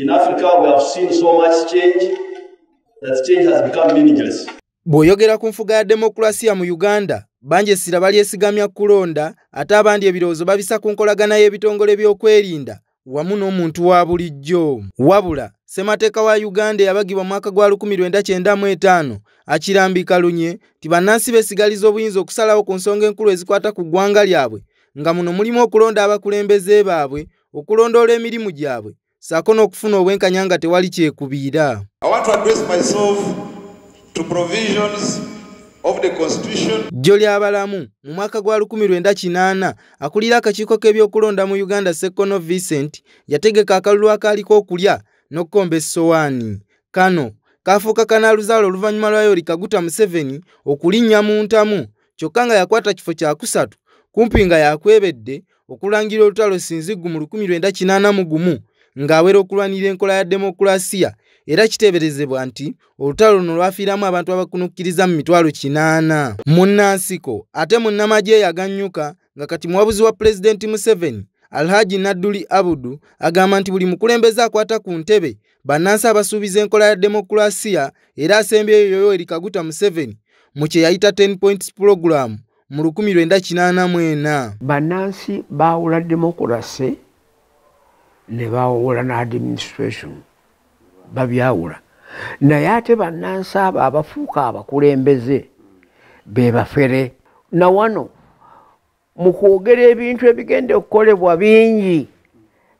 In Africa, we have seen so much change that change has become meaningless. Bw'oyogera ku nfuga ya demokrasiya mu Uganda, bangi essira balyesigamya kulonda, ate abandi ebirowoozo babisa ku nkolagana y'ebitongole by'okwerinda wamu n'omuntu wa bulijjo. Wabula, ssemateeka wa Uganda eyabagibwa mu mwaka gwa 1995 akirambika lunye nti bannansi beesigaliza obuyinza okusalawo ku nsonga enkulu ezikwata ku ggwanga lyabwe, nga muno mulimu okulonda abakulembeze baabwe, okulondoola emirimu gyabwe, ssaako n'okufuna obwenkanya nga tewali kyekubiira. I want to address myself to provisions of the Constitution. Joli abalamu mu mwaka gwa 1980 akulira akakiiko k'ebyokulonda mu Uganda Sekono Vincent yategeka akalulu akaaliko okulya n'okkomba essowaani. Kano kaafuuka kanaaluzaala oluvannyuma lwa Yoweri Kaguta Museveni okulinnya mu ntamu, kyokka nga yakwata kifo kya kusatu kumpi nga yakwebedde okulangira olutalo Sinziggu mu 1981 ng'awera okulwanira enkola ya demokrasiya, era kiteeberezebwa nti olutalo luno lwafiiramu abantu abakunukkiriza mu 800. Munnansiko ate munnamagye yagannyuka nga kati muwabuzi wa Pulezidenti Museveni, Alhaji Nadduli Abudu, agamba nti buli mukulembeze akwata ku ntebe bannansi abasuubiza enkola ya demokrasiya, era asembyeyo Yoweri Kaguta Museveni mu kye yayita 10 points program mu 1984. Bannansi baawula demokrasi ne baawula n'administration, babyawula. Naye ate bannansi abo abafuuka abakulembeze be bafere. Na wano mu kwogera ebintu ebigenda okukolebwa bingi,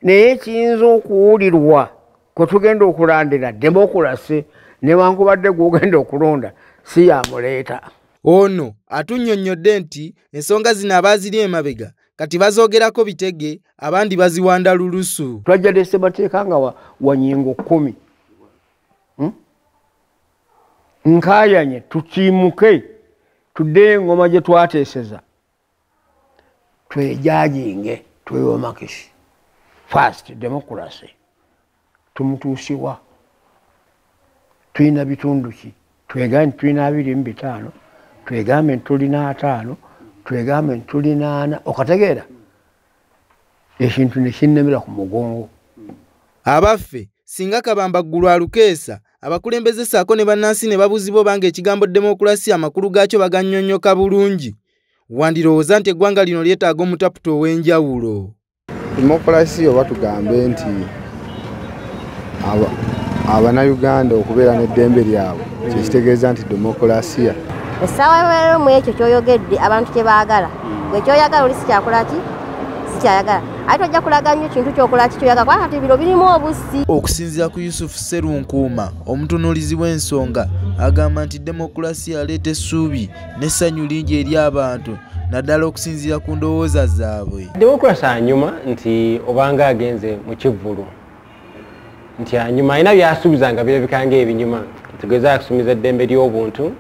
naye kiyinza okuwulirwa kwe tugenda okulandira demokrasi newankubadde gw'ogenda okulonda si yamuleeta. Ono atunnyonnyodde nti ensonga zino abaaziri emabega kati bazoogerako bitege, abandi baziwanda lulusu. Twajjadde ssemateeka nga wanyingo 10. Nkayanye tukimuke tudde engoma gye twateeseza twejajinge twewomakishi first democracy tumutuusiwa. Tulina bitundu ki? Twegambe tulina 25, twegambe tulina 5, twegambe tulina 4. Okategeera ekintu ne kinnemera ku mugongo. Abaffe singa kabamba ggulu alukeesa, abakulembeze ssaako ne bannansi ne babuzibwa obanga ekigambo demokrasiya amakulu gaakyo bagannyonnyoka bulungi, wandirowooza nti eggwanga lino lyetaaga omutaputa ow'enjawulo. Demokrasiya oba tugambe nti Abanayuganda okubeera n'eddembe lyabwe kyekitegeeza nti demokrasiya. Essaawa leero mu ekyo ky'oyogedde abantu kye baagala. Gwe ky'oyagala oli sikyakola ki? Sikyayagala. Ate ojja kulaga nnyo kintu ky'okola ki ky'oyagala kubanga kati biro birimu obusi. Okusinziira ku Yusuf Sserunkuuma, omutunuulizi w'ensonga, agamba nti demokrasiya aleeta essuubi n'essanyu lingi eri abantu, naddala okusinziira ku ndowooza zaabwe. Demokrasiya anyuma nti obanga agenze mu kivvulu, nti anyuma alina byasuubizanga birabika ng'ebinyuma, tegeeza akusuubiza eddembe ly'obuntu,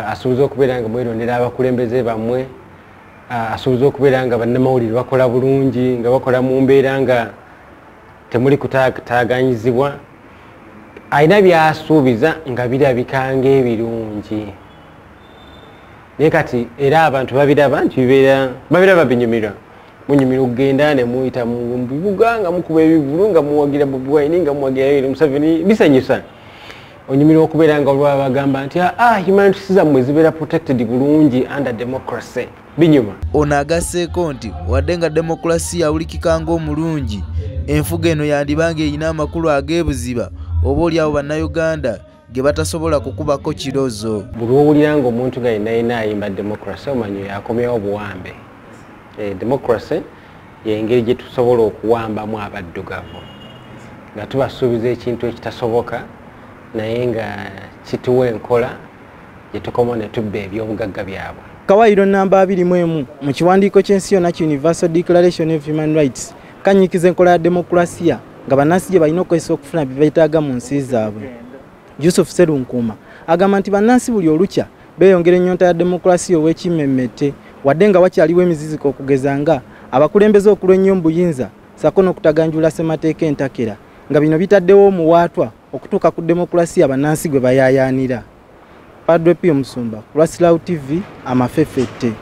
asuubiza okubeera nga mwerondera abakulembeze bammwe, asuubiza okubeera nga bannamawulire bakola bulungi, nga bakola mu mbeera nga temuli kutaaganyizibwa. Alina byasuubiza nga birabika ng'ebirungi. Naye kati era abantu babiraba nti babiraba binyumirwa. Munyumirwa okugenda ne muyita mu bibuga nga mukuba ebivulu nga muwagira Bobi Wine nga muwagira Yoweri Museveni, bisanyusa. Onyumirwa okubeera nga olwa bagamba nti human rights zammwe zibeera protected bulungi under democracy. Binyuma. Ono agasseeko nti wadde nga demokrasiya awulikika ng'omulungi, enfuga eno yandibanga erina amakulu ag'ebuziba oba oliawo bannayuganda ge batasobola kukubako kirozo. Buli owulira ng'omuntu nga yenna ayimba demokrasi omanyi yakomyawo obuwambe. Demokrasi y'engeri gye tusobola okuwambamu abaddugavu nga tubasuubiza ekintu ekitasoboka naye nga kituwa enkola gye tukoma ne tubba eby'obugagga byabwe. Kawairo namba 21 mu kiwandiiko ky'ensi yonna ki Universal Declaration of Human Rights kanyikiza enkola ya demokrasiya nga bannansi gye balina okwesa okufuna bye beetaaga mu nsi zaabwe. Yusuf Sserunkuuma agamba nti bannansi buli olukya beeyongera ennyonta ya demokrasiya ow'ekimmemmette wadde nga wakyaliwo emiziziko okugeza nga abakulembeze okulwa ennyo mu buyinza ssaako n'okutaganjula ssemateeka entakera nga bino bitaddewo omuwaatwa okutuuka ku demokrasiya bannansi gwe bayaayaanira. Padre Pio Musumba, Lwasilawu TV, Amafeffette.